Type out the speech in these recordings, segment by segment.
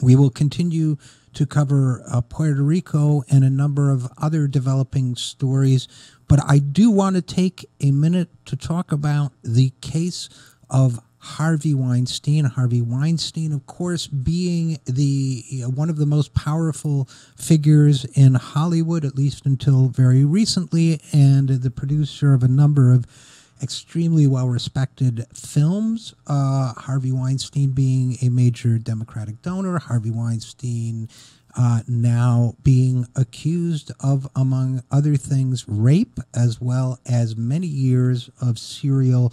We will continue to cover Puerto Rico and a number of other developing stories, but I do want to take a minute to talk about the case of Harvey Weinstein. Harvey Weinstein, of course, being one of the most powerful figures in Hollywood, at least until very recently, and the producer of a number of extremely well-respected films. Harvey Weinstein being a major Democratic donor. Harvey Weinstein now being accused of, among other things, rape, as well as many years of serial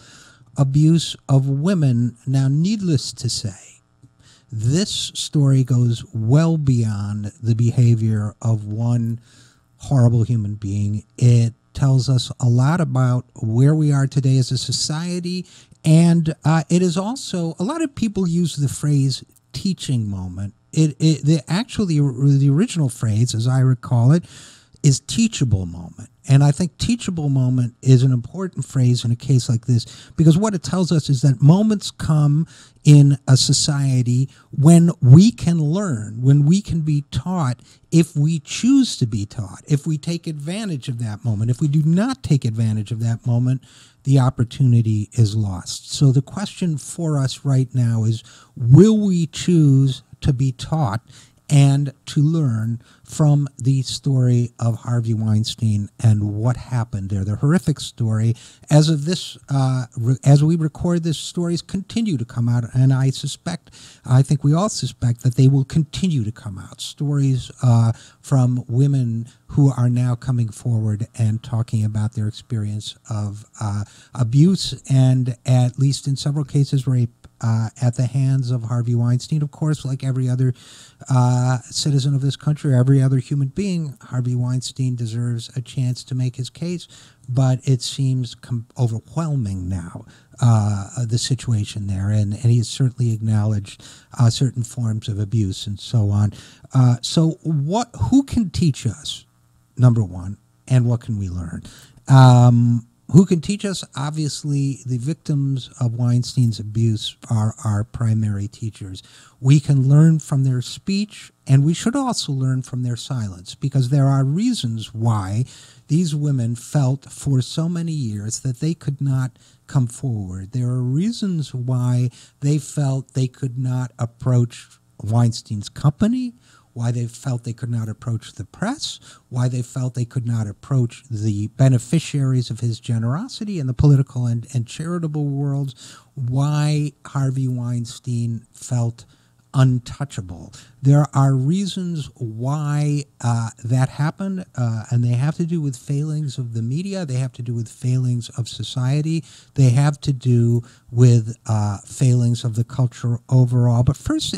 abuse of women. Now, needless to say, this story goes well beyond the behavior of one horrible human being. It tells us a lot about where we are today as a society, and it is also, a lot of people use the phrase teaching moment. The original phrase, as I recall it, is teachable moment. And I think teachable moment is an important phrase in a case like this, because what it tells us is that moments come in a society when we can learn, when we can be taught, if we choose to be taught, if we take advantage of that moment. If we do not take advantage of that moment, the opportunity is lost. So the question for us right now is, will we choose to be taught and to learn from the story of Harvey Weinstein and what happened there, the horrific story. As of this, as we record this, stories continue to come out, and I think we all suspect that they will continue to come out. Stories from women who are now coming forward and talking about their experience of abuse and, at least in several cases, rape at the hands of Harvey Weinstein. Of course, like every other citizen of this country, every other human being, Harvey Weinstein deserves a chance to make his case, but it seems overwhelming now, the situation there, and he has certainly acknowledged certain forms of abuse and so on. So who can teach us, number one, and what can we learn? Who can teach us? Obviously, the victims of Weinstein's abuse are our primary teachers. We can learn from their speech, and we should also learn from their silence, because there are reasons why these women felt for so many years that they could not come forward. There are reasons why they felt they could not approach Weinstein's company, why they felt they could not approach the press, why they felt they could not approach the beneficiaries of his generosity in the political and charitable worlds, why Harvey Weinstein felt untouchable. There are reasons why that happened, and they have to do with failings of the media, they have to do with failings of society, they have to do with failings of the culture overall. But first,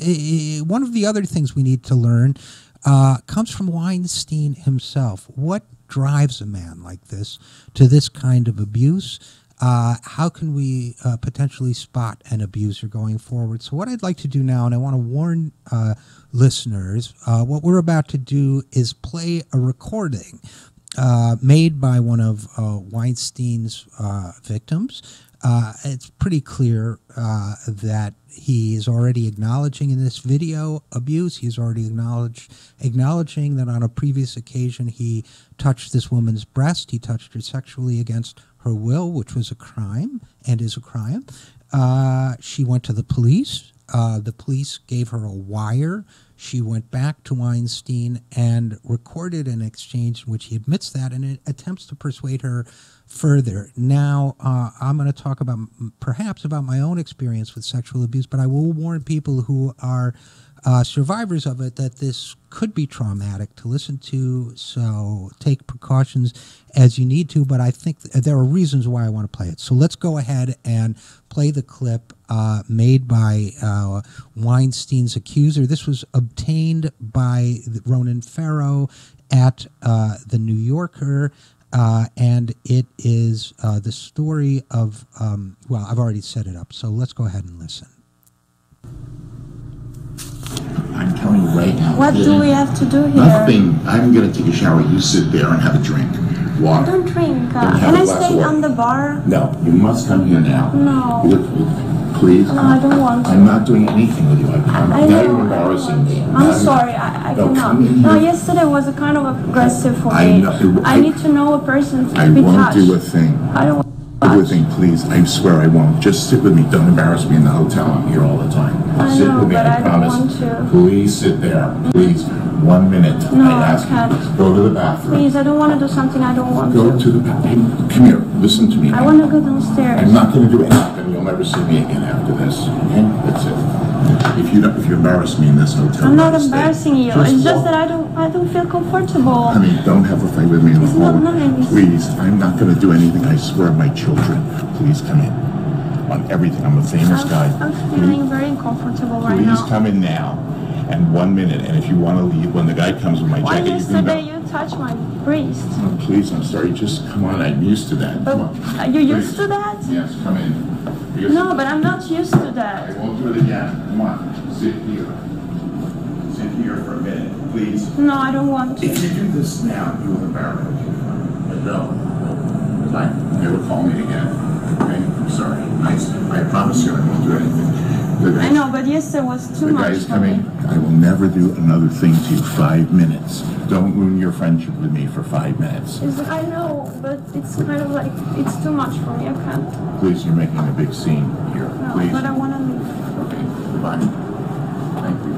one of the other things we need to learn comes from Weinstein himself. What drives a man like this to this kind of abuse? How can we potentially spot an abuser going forward? So what I'd like to do now, and I want to warn listeners, what we're about to do is play a recording made by one of Weinstein's victims. It's pretty clear that he is already acknowledging in this video abuse. He's already acknowledging that on a previous occasion he touched this woman's breast. He touched her sexually against her will, which was a crime and is a crime. She went to the police. The police gave her a wire. She went back to Weinstein and recorded an exchange in which he admits that, and it attempts to persuade her further. Now, I'm going to talk about perhaps about my own experience with sexual abuse, but I will warn people who are survivors of it that this could be traumatic to listen to, so take precautions as you need to, but I think there are reasons why I want to play it. So let's go ahead and play the clip made by Weinstein's accuser. This was obtained by Ronan Farrow at The New Yorker, and it is the story of, well, I've already set it up, so let's go ahead and listen. I'm telling you right now. What do we have to do here? Nothing. I'm going to take a shower. You sit there and have a drink. Water. I don't drink. Can I stay on the bar? No, you must come here now. No. please? No, I don't want to. I'm not doing anything with you. Now you're embarrassing me. I'm sorry, I cannot. No, yesterday was a kind of aggressive for me. I need to know a person to be touched. I won't do a thing. I don't want Do a thing, please. I swear I won't. Just sit with me. Don't embarrass me in the hotel. I'm here all the time. I Sit know, with me. but I I promise. don't want to. Please sit there. Please. 1 minute. No, I ask I can't. you. Go to the bathroom. Please, I don't want to do something I don't want Go to. to the bathroom. Come here. Listen to me. I want to go downstairs. I'm not going to do anything. You'll never see me again after this. Okay? That's it. If you embarrass me in this hotel, I'm not I'll stay. embarrassing you. It's just that I don't feel comfortable. Honey, don't have a fight with me in the It's not hall. nice. Please, I'm not going to do anything. I swear, my children. Please come in. On everything. I'm a famous guy. I'm feeling very uncomfortable right Please now. come in now. And 1 minute. And if you want to leave, when the guy comes with my Why jacket, you can yesterday go. you touched my wrist? Oh, please, I'm sorry. Just come on. I'm used to that. Come on. Are you used Please. to that? Yes, come in. Because No, but I'm not used to I that. won't do it again. Come on. Sit here. Sit here for a minute, please. No, I don't want to. If you do this now, you will embarrass me. But no. Fine. Never call me again. Okay? I'm sorry. I promise you I won't do anything. I know, but yesterday was too The much guy is for coming. me. I will never do another thing to you. 5 minutes. Don't ruin your friendship with me for 5 minutes. I know, but it's kind of like, it's too much for me. I can't. Please, you're making a big scene here. No, Please. but I want to leave. Okay. Goodbye. Thank you.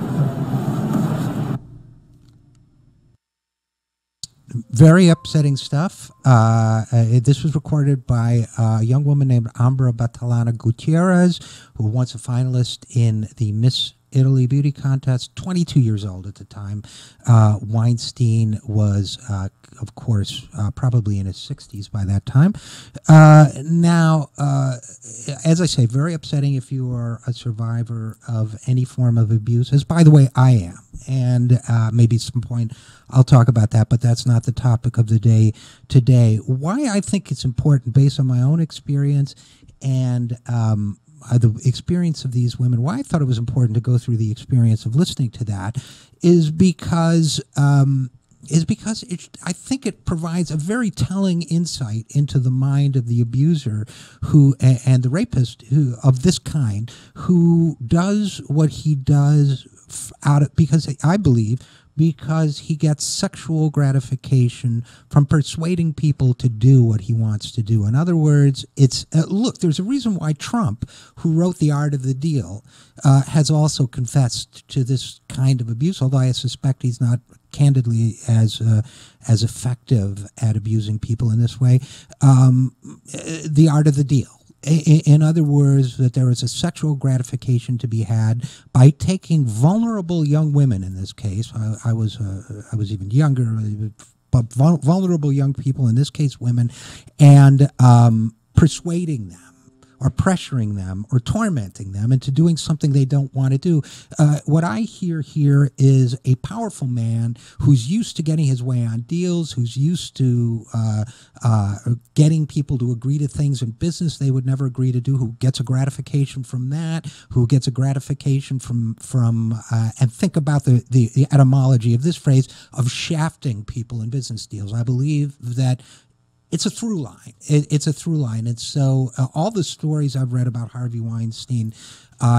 Very upsetting stuff. This was recorded by a young woman named Ambra Batalana Gutierrez, who was once a finalist in the Miss Italy beauty contest, 22 years old at the time. Weinstein was, of course, probably in his 60s by that time. Now, as I say, very upsetting if you are a survivor of any form of abuse, as, by the way, I am. And maybe at some point I'll talk about that, but that's not the topic of the day today. Why I think it's important, based on my own experience and the experience of these women, why I thought it was important to go through the experience of listening to that is because I think it provides a very telling insight into the mind of the abuser and the rapist of this kind, who does what he does because he gets sexual gratification from persuading people to do what he wants to do. In other words, look, there's a reason why Trump, who wrote The Art of the Deal, has also confessed to this kind of abuse, although I suspect he's not candidly as effective at abusing people in this way. The Art of the Deal. In other words, that there is a sexual gratification to be had by taking vulnerable young women. In this case, I was even younger, but vulnerable young people, in this case women, and persuading them, or pressuring them, or tormenting them into doing something they don't want to do. What I hear here is a powerful man who's used to getting his way on deals, who's used to getting people to agree to things in business they would never agree to do, who gets a gratification from that, who gets a gratification from and think about the etymology of this phrase, of shafting people in business deals. I believe that it's a through line. It's a through line. And so all the stories I've read about Harvey Weinstein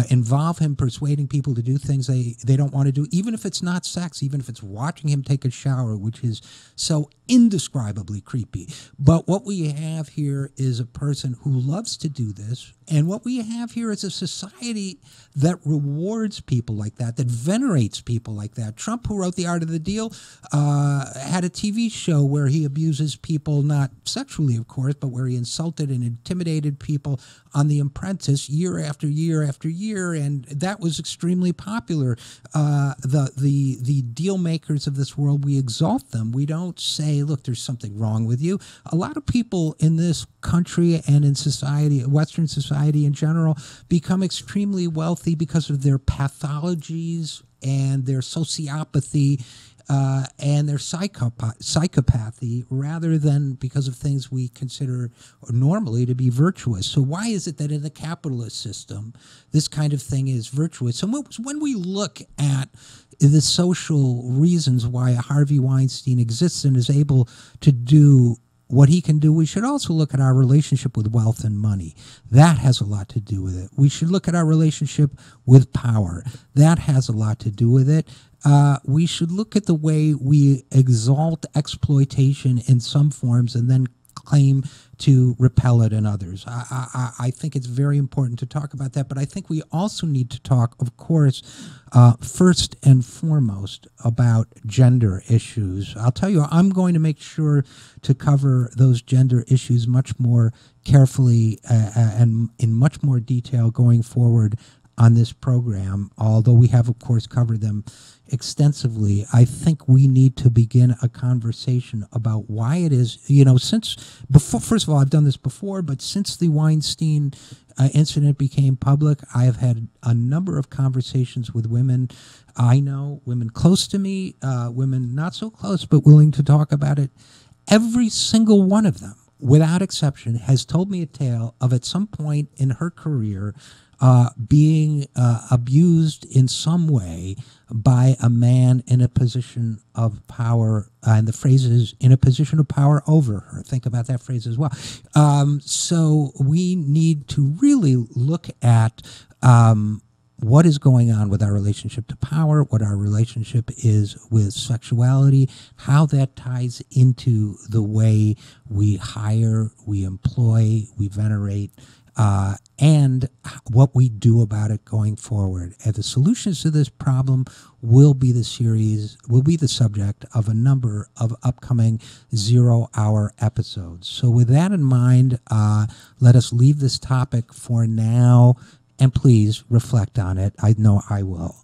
involve him persuading people to do things they don't want to do, even if it's not sex, even if it's watching him take a shower, which is so indescribably creepy. But what we have here is a person who loves to do this, and what we have here is a society that rewards people like that venerates people like that. Trump, who wrote The Art of the Deal, had a TV show where he abuses people, not sexually, of course, but where he insulted and intimidated people on The Apprentice year after year after year, and that was extremely popular. The deal makers of this world, we exalt them. We don't say, look, there's something wrong with you. A lot of people in this country and in society, Western society in general, become extremely wealthy because of their pathologies and their sociopathy and their psychopathy, rather than because of things we consider normally to be virtuous. So why is it that in the capitalist system this kind of thing is virtuous? So when we look at the social reasons why Harvey Weinstein exists and is able to do what he can do. We should also look at our relationship with wealth and money. That has a lot to do with it. We should look at our relationship with power. That has a lot to do with it. We should look at the way we exalt exploitation in some forms and then claim to repel it in others. I think it's very important to talk about that, but I think we also need to talk, of course, first and foremost about gender issues. I'll tell you, I'm going to make sure to cover those gender issues much more carefully and in much more detail going forward on this program, although we have, of course, covered them extensively. I think we need to begin a conversation about why it is, since before, first of all, I've done this before, but since the Weinstein incident became public, I have had a number of conversations with women I know, women close to me, women not so close, but willing to talk about it. Every single one of them, without exception, has told me a tale of at some point in her career being abused in some way by a man in a position of power, and the phrase is in a position of power over her. Think about that phrase as well. So we need to really look at what is going on with our relationship to power, what our relationship is with sexuality, how that ties into the way we hire, we employ, we venerate, and what we do about it going forward. And the solutions to this problem will be the subject of a number of upcoming 0-hour episodes. So with that in mind, let us leave this topic for now, and please reflect on it. I know I will.